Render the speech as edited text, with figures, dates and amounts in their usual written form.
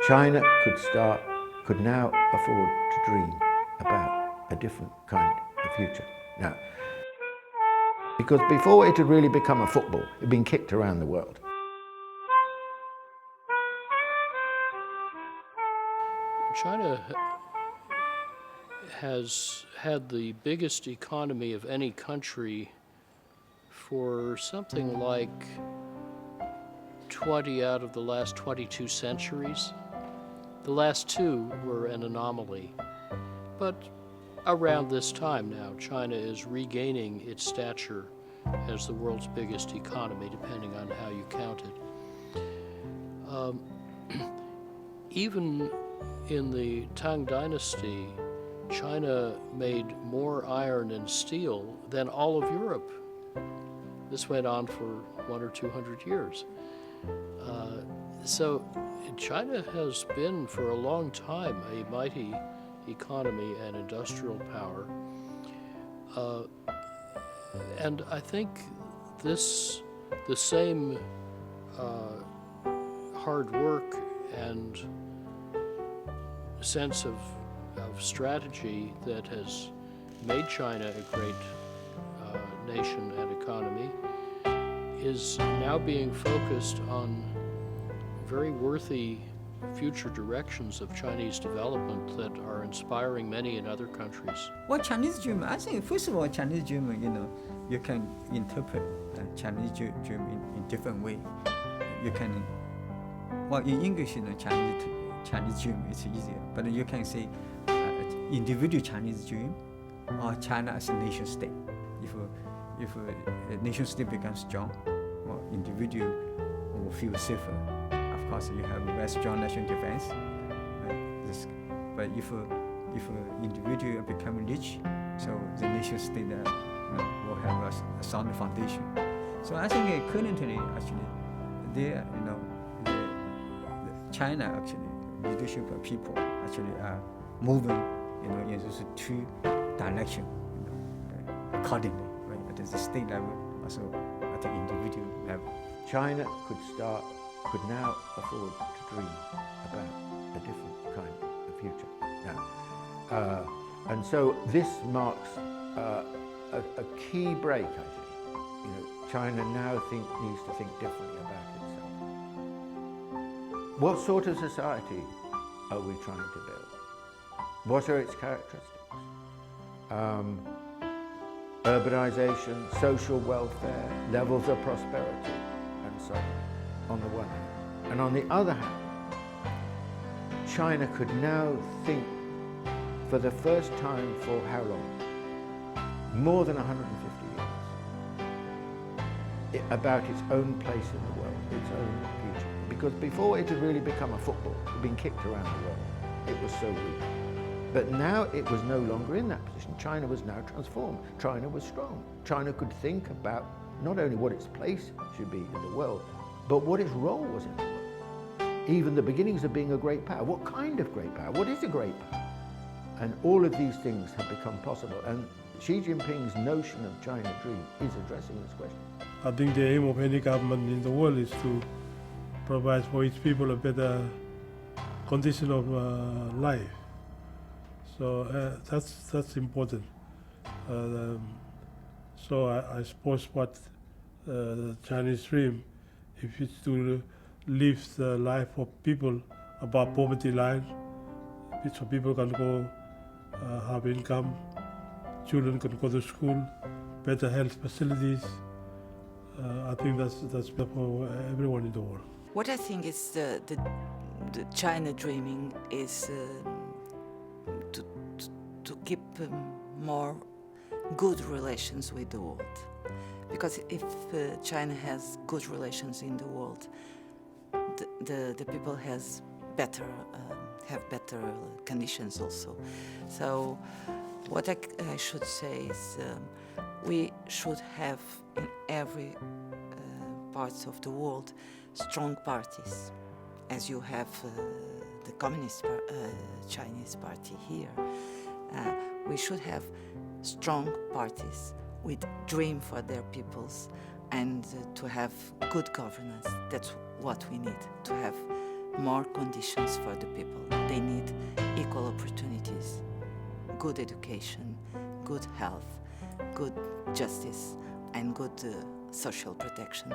China could now afford to dream about a different kind of future. Now, because before it had really become a football, it had been kicked around the world. China has had the biggest economy of any country for something like 20 out of the last 22 centuries. The last two were an anomaly. But around this time now, China is regaining its stature as the world's biggest economy, depending on how you count it. Even in the Tang Dynasty, China made more iron and steel than all of Europe. This went on for 100 or 200 years. So China has been for a long time a mighty economy and industrial power. And I think the same hard work and sense of strategy that has made China a great nation and economy is now being focused on very worthy future directions of Chinese development that are inspiring many in other countries. Well, Chinese dream, I think, first of all, Chinese dream, you can interpret Chinese dream in different way. You can, well, in English, Chinese dream is easier, but you can say individual Chinese dream or China as a nation state. If a nation state becomes strong, well, individual will feel safer. Of course, you have a very strong national defense. Right? But if an individual become rich, so the nation state will have a sound foundation. So I think currently, actually, China actually leadership people actually are moving, in those two directions, accordingly, right? At the state level, also at the individual level. China could now afford to dream about a different kind of future. Now, and so this marks a key break, I think. China now needs to think differently about itself. What sort of society are we trying to build? What are its characteristics? Urbanization, social welfare, levels of prosperity, and so on the one hand. And on the other hand, China could now think for the first time for how long? More than 150 years. About its own place in the world, its own future. Because before it had really become a football, it had been kicked around the world. It was so weak. But now it was no longer in that position. China was now transformed. China was strong. China could think about not only what its place should be in the world, but what its role was in the world. Even the beginnings of being a great power. What kind of great power? What is a great power? And all of these things have become possible. And Xi Jinping's notion of China dream is addressing this question. I think the aim of any government in the world is to provide for its people a better condition of life. So that's important. So I suppose what the Chinese dream, if it's to lift the life of people above poverty line, so people can go have income, children can go to school, better health facilities. I think that's better for everyone in the world. What I think is the China dreaming is to keep more good relations with the world. Because if China has good relations in the world, the people have better conditions also. So what I should say is we should have in every parts of the world strong parties, as you have the Communist Chinese Party here. We should have strong parties with dream for their peoples and to have good governance. That's what we need, to have more conditions for the people. They need equal opportunities, good education, good health, good justice, and good social protection.